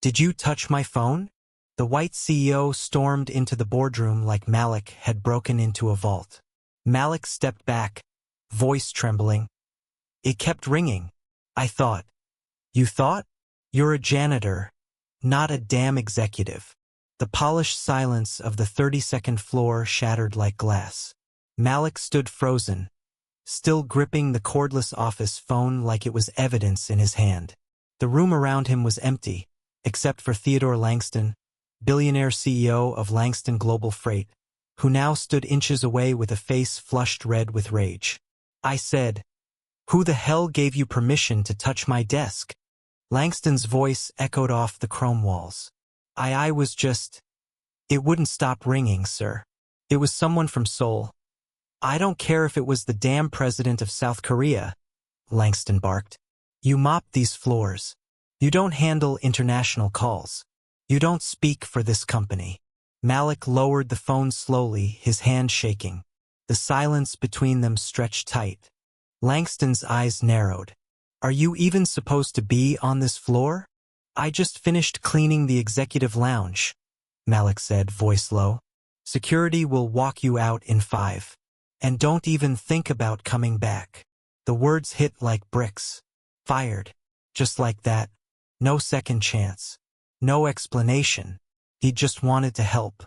Did you touch my phone? The white CEO stormed into the boardroom like Malik had broken into a vault. Malik stepped back, voice trembling. It kept ringing. I thought. You thought? You're a janitor, not a damn executive. The polished silence of the 32nd floor shattered like glass. Malik stood frozen, still gripping the cordless office phone like it was evidence in his hand. The room around him was empty, except for Theodore Langston, billionaire CEO of Langston Global Freight, who now stood inches away with a face flushed red with rage. I said, "Who the hell gave you permission to touch my desk?" Langston's voice echoed off the chrome walls. I was just... It wouldn't stop ringing, sir. It was someone from Seoul. I don't care if it was the damn president of South Korea, Langston barked. You mop these floors. You don't handle international calls. You don't speak for this company. Malik lowered the phone slowly, his hand shaking. The silence between them stretched tight. Langston's eyes narrowed. Are you even supposed to be on this floor? I just finished cleaning the executive lounge, Malik said, voice low. Security will walk you out in 5. And don't even think about coming back. The words hit like bricks. Fired. Just like that. No second chance. No explanation. He just wanted to help.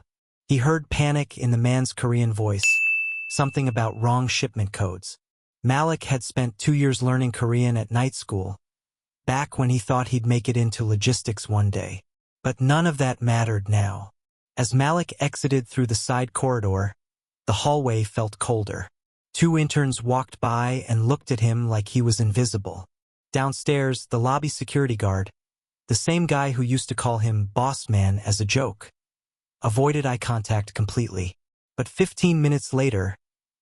He heard panic in the man's Korean voice. Something about wrong shipment codes. Malik had spent 2 years learning Korean at night school, back when he thought he'd make it into logistics one day. But none of that mattered now. As Malik exited through the side corridor, the hallway felt colder. 2 interns walked by and looked at him like he was invisible. Downstairs, the lobby security guard, the same guy who used to call him boss man as a joke, avoided eye contact completely. But 15 minutes later,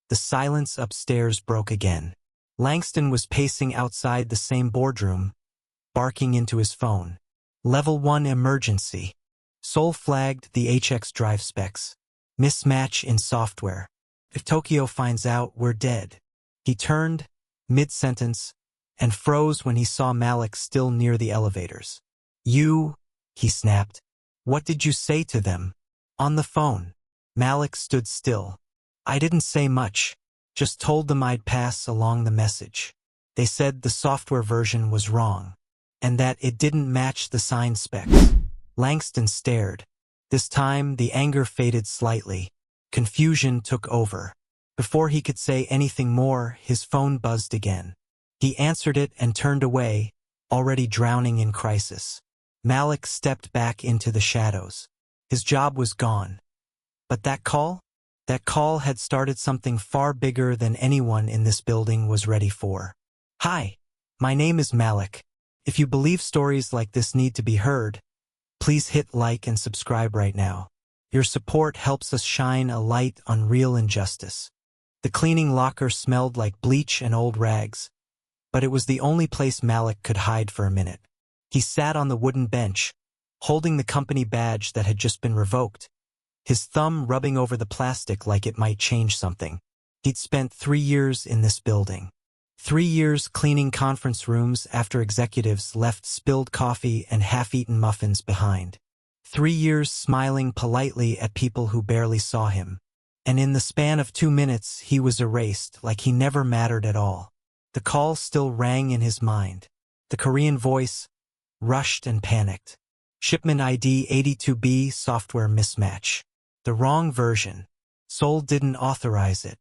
the silence upstairs broke again. Langston was pacing outside the same boardroom, barking into his phone. Level 1 emergency. Seoul flagged the HX drive specs. Mismatch in software. If Tokyo finds out, we're dead. He turned, mid-sentence, and froze when he saw Malik still near the elevators. You, he snapped. What did you say to them? On the phone. Malik stood still. I didn't say much, just told them I'd pass along the message. They said the software version was wrong, and that it didn't match the sign specs. Langston stared. This time, the anger faded slightly. Confusion took over. Before he could say anything more, his phone buzzed again. He answered it and turned away, already drowning in crisis. Malik stepped back into the shadows. His job was gone. But that call? That call had started something far bigger than anyone in this building was ready for. Hi, my name is Malik. If you believe stories like this need to be heard, please hit like and subscribe right now. Your support helps us shine a light on real injustice. The cleaning locker smelled like bleach and old rags, but it was the only place Malik could hide for a minute. He sat on the wooden bench, holding the company badge that had just been revoked, his thumb rubbing over the plastic like it might change something. He'd spent 3 years in this building. 3 years cleaning conference rooms after executives left spilled coffee and half-eaten muffins behind. 3 years smiling politely at people who barely saw him. And in the span of 2 minutes, he was erased like he never mattered at all. The call still rang in his mind. The Korean voice, rushed and panicked. Shipment ID 82B software mismatch. The wrong version. Seoul didn't authorize it.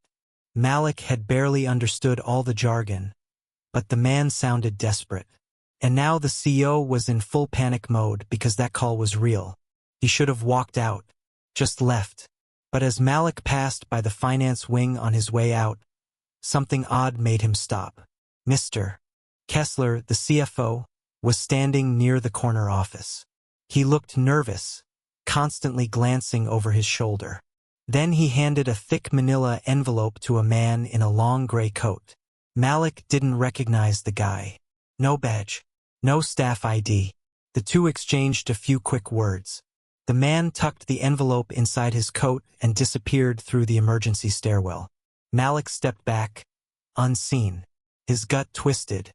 Malik had barely understood all the jargon, but the man sounded desperate. And now the CEO was in full panic mode because that call was real. He should have walked out, just left. But as Malik passed by the finance wing on his way out, something odd made him stop. Mr. Kessler, the CFO, was standing near the corner office. He looked nervous, constantly glancing over his shoulder. Then he handed a thick manila envelope to a man in a long gray coat. Malik didn't recognize the guy. No badge. No staff ID. The two exchanged a few quick words. The man tucked the envelope inside his coat and disappeared through the emergency stairwell. Malik stepped back, unseen. His gut twisted.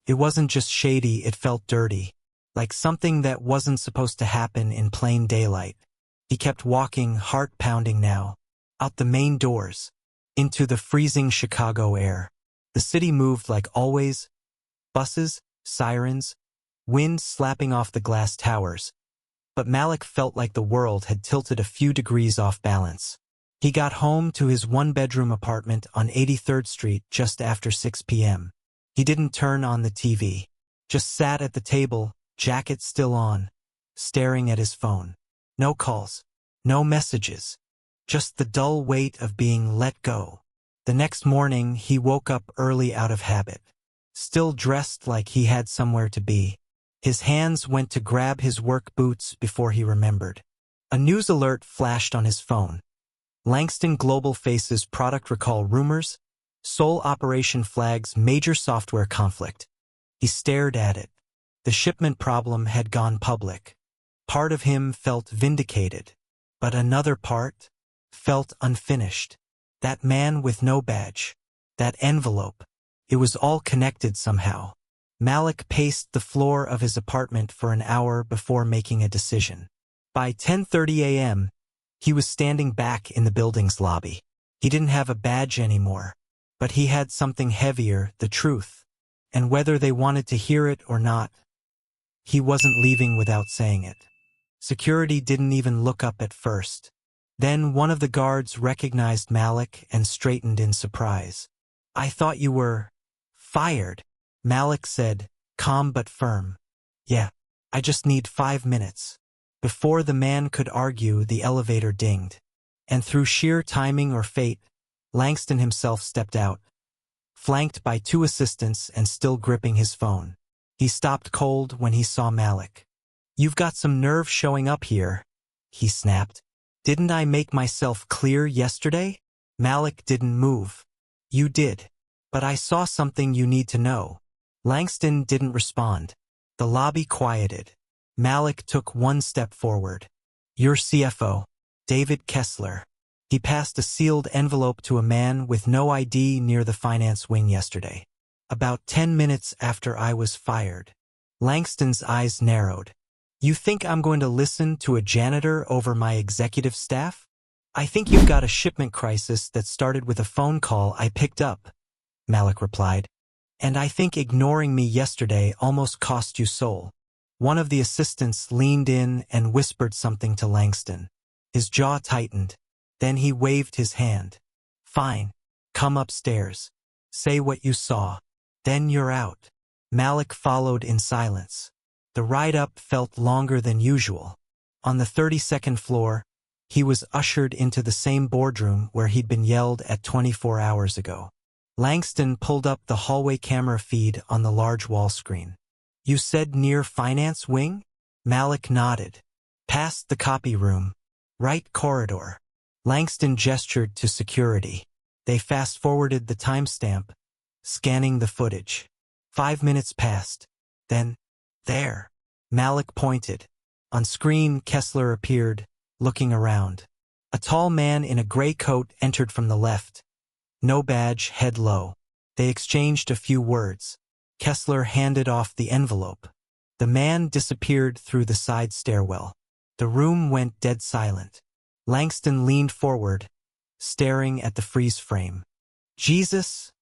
It wasn't just shady, it felt dirty. like something that wasn't supposed to happen in plain daylight. He kept walking, heart pounding now, out the main doors, into the freezing Chicago air. The city moved like always, buses, sirens, wind slapping off the glass towers. But Malik felt like the world had tilted a few degrees off balance. He got home to his one-bedroom apartment on 83rd Street just after 6 p.m. He didn't turn on the TV, just sat at the table, jacket still on, staring at his phone. No calls, no messages, just the dull weight of being let go. The next morning, he woke up early out of habit, still dressed like he had somewhere to be. His hands went to grab his work boots before he remembered. A news alert flashed on his phone. Langston Global faces product recall rumors. Sole operation flags major software conflict. He stared at it. The shipment problem had gone public. Part of him felt vindicated, but another part felt unfinished. That man with no badge. That envelope. It was all connected somehow. Malik paced the floor of his apartment for an hour before making a decision. By 10:30 a.m., he was standing back in the building's lobby. He didn't have a badge anymore, but he had something heavier, the truth. And whether they wanted to hear it or not, he wasn't leaving without saying it. Security didn't even look up at first. Then one of the guards recognized Malik and straightened in surprise. "I thought you were fired," Malik said, calm but firm. "Yeah, I just need 5 minutes." Before the man could argue, the elevator dinged. And through sheer timing or fate, Langston himself stepped out, flanked by 2 assistants and still gripping his phone. He stopped cold when he saw Malik. "You've got some nerve showing up here," he snapped. "Didn't I make myself clear yesterday?" Malik didn't move. "You did. But I saw something you need to know." Langston didn't respond. The lobby quieted. Malik took one step forward. "Your CFO, David Kessler." He passed a sealed envelope to a man with no ID near the finance wing yesterday. "About 10 minutes after I was fired." Langston's eyes narrowed. "You think I'm going to listen to a janitor over my executive staff?" "I think you've got a shipment crisis that started with a phone call I picked up," Malik replied. "And I think ignoring me yesterday almost cost you soul." One of the assistants leaned in and whispered something to Langston. His jaw tightened. Then he waved his hand. "Fine. Come upstairs. Say what you saw. Then you're out." Malik followed in silence. The ride up felt longer than usual. On the 32nd floor, he was ushered into the same boardroom where he'd been yelled at 24 hours ago. Langston pulled up the hallway camera feed on the large wall screen. "You said near finance wing?" Malik nodded. "Past the copy room. Right corridor." Langston gestured to security. They fast-forwarded the timestamp, scanning the footage. 5 minutes passed. Then, there. Malik pointed. On screen, Kessler appeared, looking around. A tall man in a gray coat entered from the left. No badge, head low. They exchanged a few words. Kessler handed off the envelope. The man disappeared through the side stairwell. The room went dead silent. Langston leaned forward, staring at the freeze frame. "Jesus?"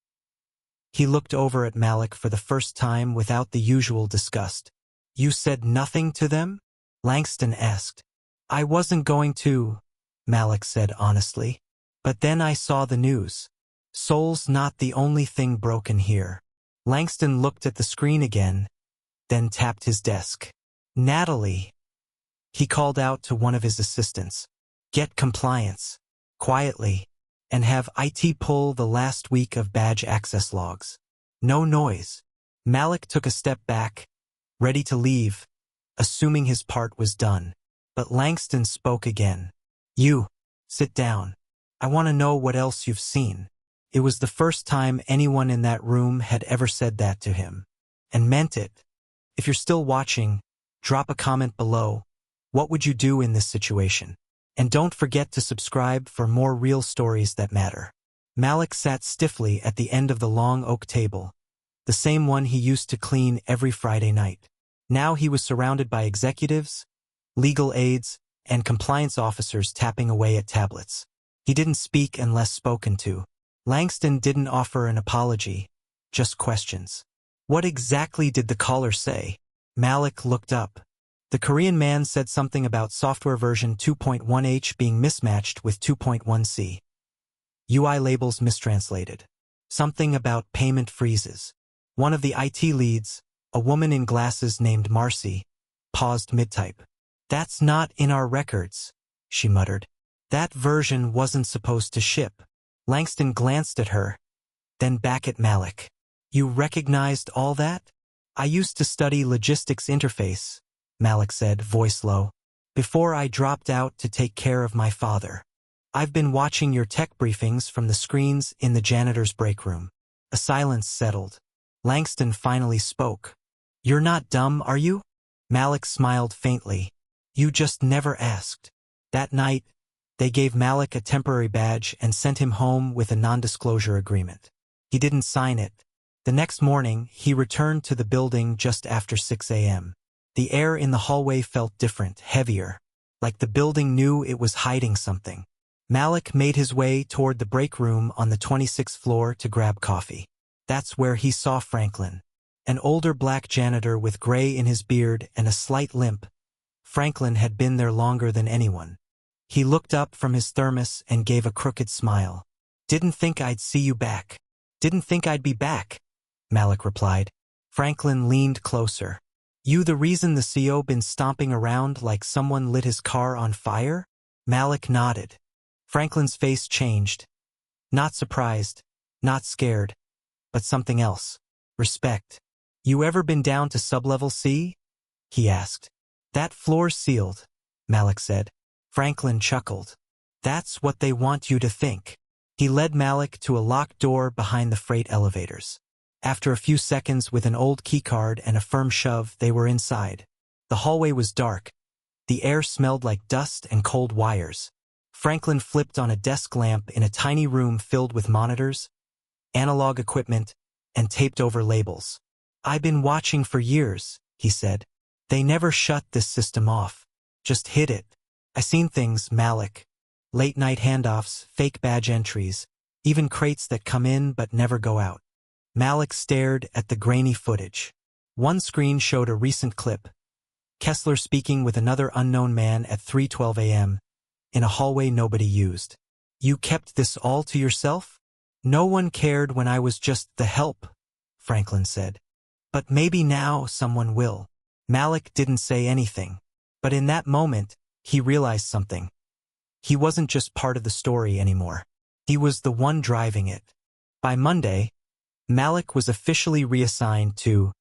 He looked over at Malik for the first time without the usual disgust. "You said nothing to them?" Langston asked. "I wasn't going to," Malik said honestly. "But then I saw the news. Soul's not the only thing broken here." Langston looked at the screen again, then tapped his desk. "Natalie." He called out to one of his assistants. "Get compliance, quietly, and have IT pull the last week of badge access logs. No noise." Malik took a step back, ready to leave, assuming his part was done. But Langston spoke again. "You, sit down. I want to know what else you've seen." It was the first time anyone in that room had ever said that to him, and meant it. If you're still watching, drop a comment below. What would you do in this situation? And don't forget to subscribe for more real stories that matter. Malik sat stiffly at the end of the long oak table, the same one he used to clean every Friday night. Now he was surrounded by executives, legal aides, and compliance officers tapping away at tablets. He didn't speak unless spoken to. Langston didn't offer an apology, just questions. What exactly did the caller say? Malik looked up. The Korean man said something about software version 2.1H being mismatched with 2.1C. UI labels mistranslated. Something about payment freezes. One of the IT leads, a woman in glasses named Marcy, paused mid-type. That's not in our records, she muttered. That version wasn't supposed to ship. Langston glanced at her, then back at Malik. You recognized all that? I used to study logistics interface, Malik said, voice low, before I dropped out to take care of my father. I've been watching your tech briefings from the screens in the janitor's break room. A silence settled. Langston finally spoke. You're not dumb, are you? Malik smiled faintly. You just never asked. That night, they gave Malik a temporary badge and sent him home with a non-disclosure agreement. He didn't sign it. The next morning, he returned to the building just after 6 a.m. The air in the hallway felt different, heavier, like the building knew it was hiding something. Malik made his way toward the break room on the 26th floor to grab coffee. That's where he saw Franklin, an older black janitor with gray in his beard and a slight limp. Franklin had been there longer than anyone. He looked up from his thermos and gave a crooked smile. Didn't think I'd see you back. Didn't think I'd be back, Malik replied. Franklin leaned closer. You the reason the CO been stomping around like someone lit his car on fire? Malik nodded. Franklin's face changed. Not surprised, not scared, but something else. Respect. You ever been down to sublevel C? He asked. That floor's sealed, Malik said. Franklin chuckled. That's what they want you to think. He led Malik to a locked door behind the freight elevators. After a few seconds with an old keycard and a firm shove, they were inside. The hallway was dark. The air smelled like dust and cold wires. Franklin flipped on a desk lamp in a tiny room filled with monitors, analog equipment, and taped-over labels. I've been watching for years, he said. They never shut this system off. Just hid it. I seen things, Malik. Late-night handoffs, fake badge entries, even crates that come in but never go out. Malik stared at the grainy footage. One screen showed a recent clip. Kessler speaking with another unknown man at 3:12 a.m. in a hallway nobody used. You kept this all to yourself? No one cared when I was just the help, Franklin said. But maybe now someone will. Malik didn't say anything. But in that moment, he realized something. He wasn't just part of the story anymore. He was the one driving it. By Monday, Malik was officially reassigned to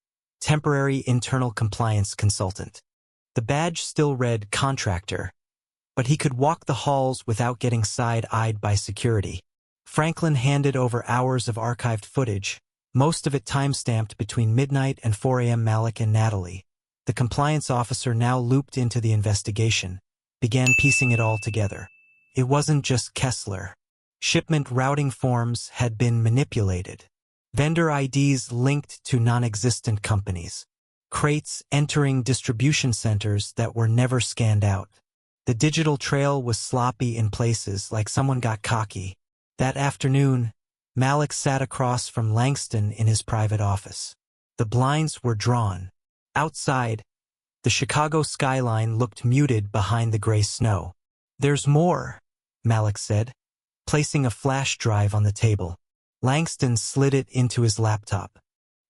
temporary internal compliance consultant. The badge still read contractor, but he could walk the halls without getting side-eyed by security. Franklin handed over hours of archived footage, most of it time-stamped between midnight and 4 a.m. Malik and Natalie, the compliance officer now looped into the investigation, began piecing it all together. It wasn't just Kessler. Shipment routing forms had been manipulated. Vendor IDs linked to non-existent companies. Crates entering distribution centers that were never scanned out. The digital trail was sloppy in places, like someone got cocky. That afternoon, Malik sat across from Langston in his private office. The blinds were drawn. Outside, the Chicago skyline looked muted behind the gray snow. There's more, Malik said, placing a flash drive on the table. Langston slid it into his laptop.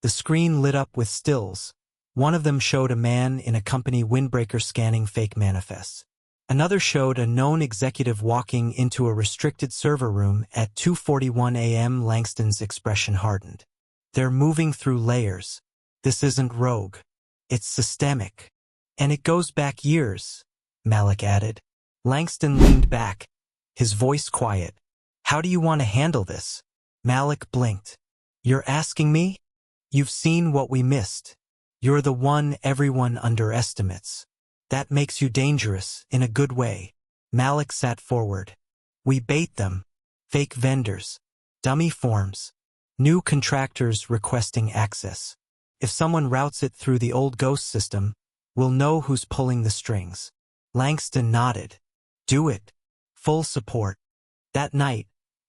The screen lit up with stills. One of them showed a man in a company windbreaker scanning fake manifests. Another showed a known executive walking into a restricted server room at 2:41 a.m. Langston's expression hardened. They're moving through layers. This isn't rogue. It's systemic. And it goes back years, Malik added. Langston leaned back, his voice quiet. How do you want to handle this? Malik blinked. You're asking me? You've seen what we missed. You're the one everyone underestimates. That makes you dangerous, in a good way. Malik sat forward. We bait them. Fake vendors. Dummy forms. New contractors requesting access. If someone routes it through the old ghost system, we'll know who's pulling the strings. Langston nodded. Do it. Full support. That night,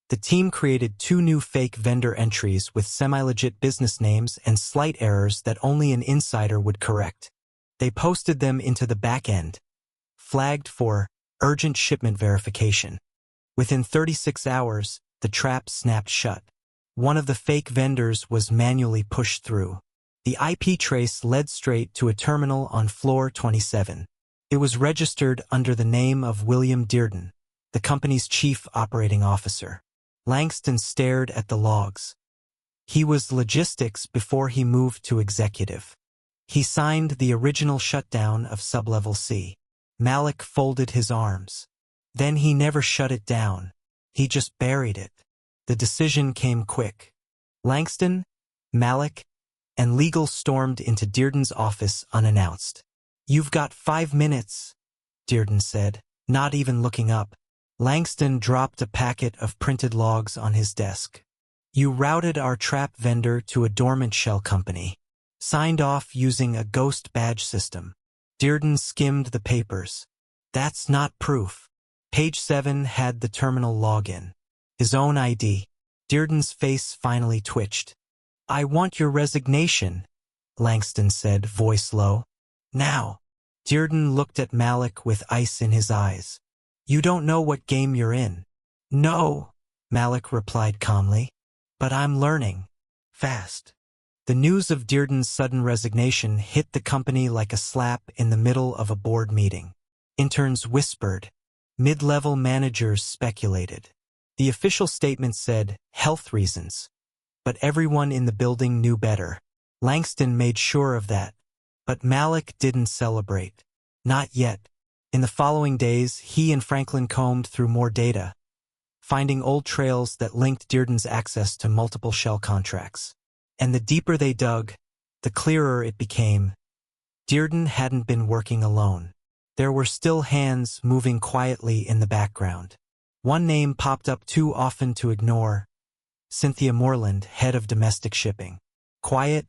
the team created 2 new fake vendor entries with semi-legit business names and slight errors that only an insider would correct. They posted them into the back end, flagged for urgent shipment verification. Within 36 hours, the trap snapped shut. One of the fake vendors was manually pushed through. The IP trace led straight to a terminal on floor 27. It was registered under the name of William Dearden, the company's chief operating officer. Langston stared at the logs. He was logistics before he moved to executive. He signed the original shutdown of Sublevel C. Malik folded his arms. Then he never shut it down. He just buried it. The decision came quick. Langston, Malik, and legal stormed into Dearden's office unannounced. "You've got 5 minutes," Dearden said, not even looking up. Langston dropped a packet of printed logs on his desk. "You routed our trap vendor to a dormant shell company. Signed off using a ghost badge system." Dearden skimmed the papers. "That's not proof." Page 7 had the terminal login. His own ID. Dearden's face finally twitched. "I want your resignation," Langston said, voice low. "Now." Dearden looked at Malik with ice in his eyes. "You don't know what game you're in." "No," Malik replied calmly. "But I'm learning. Fast." The news of Dearden's sudden resignation hit the company like a slap in the middle of a board meeting. Interns whispered. Mid-level managers speculated. The official statement said, health reasons. But everyone in the building knew better. Langston made sure of that. But Malik didn't celebrate. Not yet. In the following days, he and Franklin combed through more data, finding old trails that linked Dearden's access to multiple shell contracts. And the deeper they dug, the clearer it became. Dearden hadn't been working alone. There were still hands moving quietly in the background. One name popped up too often to ignore. Cynthia Moreland, head of domestic shipping. Quiet,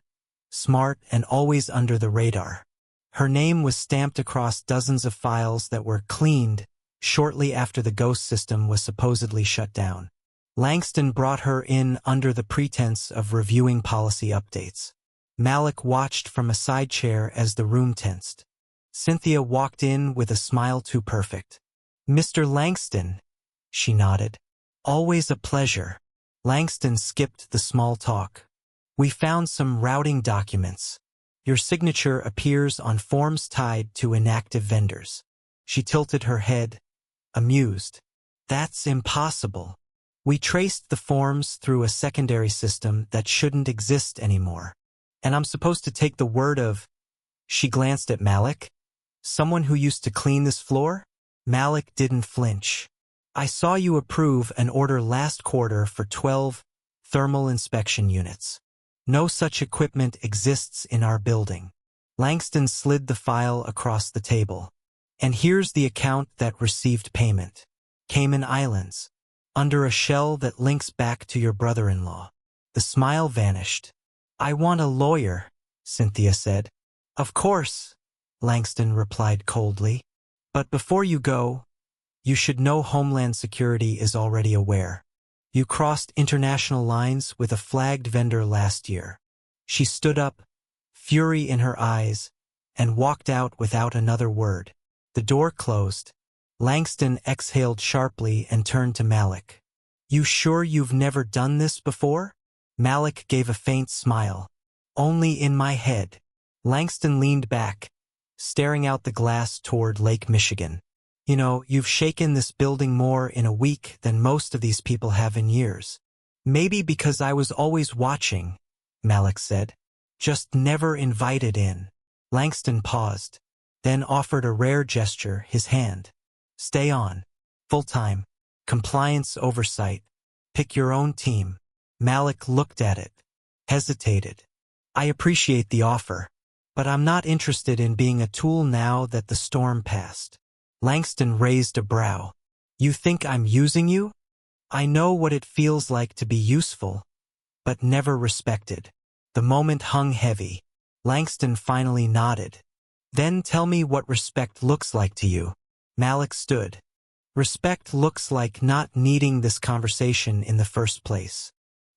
smart, and always under the radar. Her name was stamped across dozens of files that were cleaned shortly after the ghost system was supposedly shut down. Langston brought her in under the pretense of reviewing policy updates. Malik watched from a side chair as the room tensed. Cynthia walked in with a smile too perfect. "Mr. Langston," she nodded. "Always a pleasure." Langston skipped the small talk. "We found some routing documents. Your signature appears on forms tied to inactive vendors." She tilted her head, amused. "That's impossible. We traced the forms through a secondary system that shouldn't exist anymore. And I'm supposed to take the word of—" She glanced at Malik. "Someone who used to clean this floor?" Malik didn't flinch. "I saw you approve an order last quarter for 12 thermal inspection units. No such equipment exists in our building." Langston slid the file across the table. "And here's the account that received payment. Cayman Islands. Under a shell that links back to your brother-in-law." The smile vanished. "I want a lawyer," Cynthia said. "Of course," Langston replied coldly. "But before you go, you should know Homeland Security is already aware. You crossed international lines with a flagged vendor last year." She stood up, fury in her eyes, and walked out without another word. The door closed. Langston exhaled sharply and turned to Malik. "You sure you've never done this before?" Malik gave a faint smile. "Only in my head." Langston leaned back, staring out the glass toward Lake Michigan. "You know, you've shaken this building more in a week than most of these people have in years." "Maybe because I was always watching," Malik said. "Just never invited in." Langston paused, then offered a rare gesture, his hand. "Stay on. Full-time. Compliance oversight. Pick your own team." Malik looked at it, hesitated. "I appreciate the offer, but I'm not interested in being a tool now that the storm passed." Langston raised a brow. "You think I'm using you? I know what it feels like to be useful, but never respected." The moment hung heavy. Langston finally nodded. Then tell me what respect looks like to you. Malik stood. Respect looks like not needing this conversation in the first place.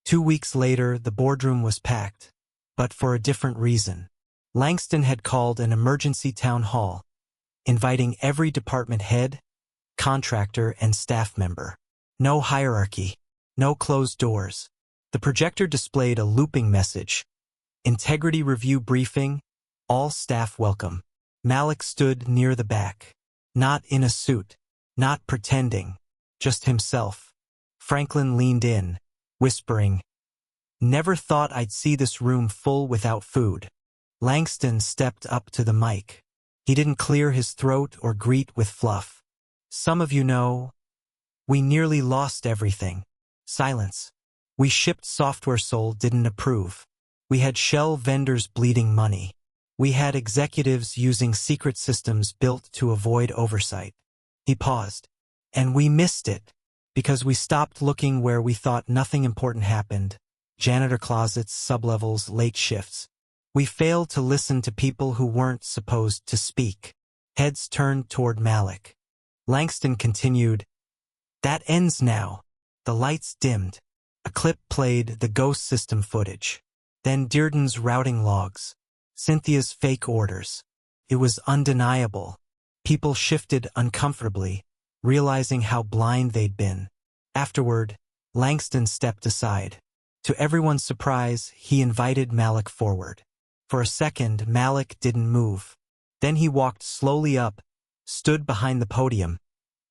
2 weeks later, the boardroom was packed, but for a different reason. Langston had called an emergency town hall, inviting every department head, contractor, and staff member. No hierarchy, no closed doors. The projector displayed a looping message. Integrity review briefing, all staff welcome. Malik stood near the back. Not in a suit, not pretending, just himself. Franklin leaned in, whispering, "Never thought I'd see this room full without food." Langston stepped up to the mic. He didn't clear his throat or greet with fluff. "Some of you know, we nearly lost everything." Silence. "We shipped software Sol didn't approve. We had shell vendors bleeding money. We had executives using secret systems built to avoid oversight." He paused. "And we missed it, because we stopped looking where we thought nothing important happened. Janitor closets, sublevels, late shifts. We failed to listen to people who weren't supposed to speak." Heads turned toward Malik. Langston continued, "That ends now." The lights dimmed. A clip played the ghost system footage. Then Dearden's routing logs. Cynthia's fake orders. It was undeniable. People shifted uncomfortably, realizing how blind they'd been. Afterward, Langston stepped aside. To everyone's surprise, he invited Malik forward. For a second, Malik didn't move. Then he walked slowly up, stood behind the podium,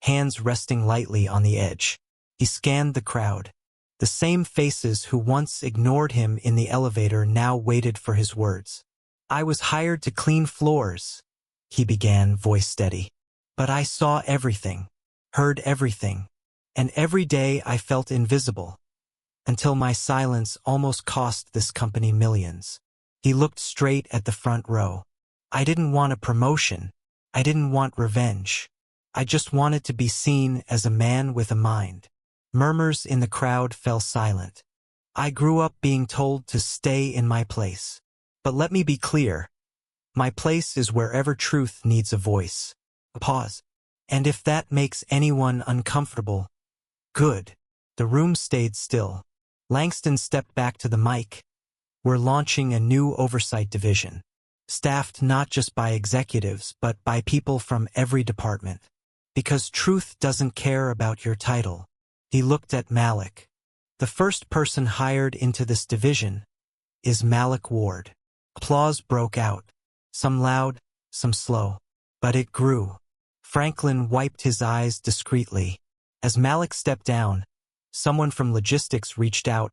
hands resting lightly on the edge. He scanned the crowd. The same faces who once ignored him in the elevator now waited for his words. "I was hired to clean floors," he began, voice steady. "But I saw everything, heard everything, and every day I felt invisible, until my silence almost cost this company millions." He looked straight at the front row. "I didn't want a promotion. I didn't want revenge. I just wanted to be seen as a man with a mind." Murmurs in the crowd fell silent. "I grew up being told to stay in my place. But let me be clear. My place is wherever truth needs a voice." A pause. "And if that makes anyone uncomfortable, good." The room stayed still. Langston stepped back to the mic. "We're launching a new oversight division, staffed not just by executives but by people from every department. Because truth doesn't care about your title." He looked at Malik. "The first person hired into this division is Malik Ward." Applause broke out, some loud, some slow. But it grew. Franklin wiped his eyes discreetly. As Malik stepped down, someone from logistics reached out,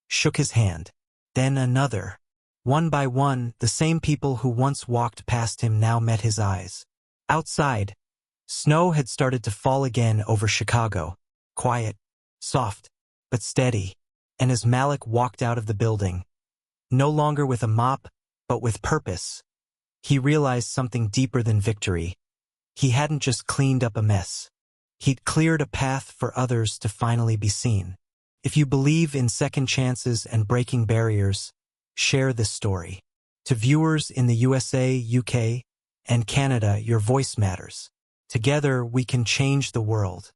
shook his hand. Then another. One by one, the same people who once walked past him now met his eyes. Outside, snow had started to fall again over Chicago. Quiet, soft, but steady. And as Malik walked out of the building, no longer with a mop, but with purpose, he realized something deeper than victory. He hadn't just cleaned up a mess. He'd cleared a path for others to finally be seen. If you believe in second chances and breaking barriers, share this story. To viewers in the USA, UK, and Canada, your voice matters. Together, we can change the world.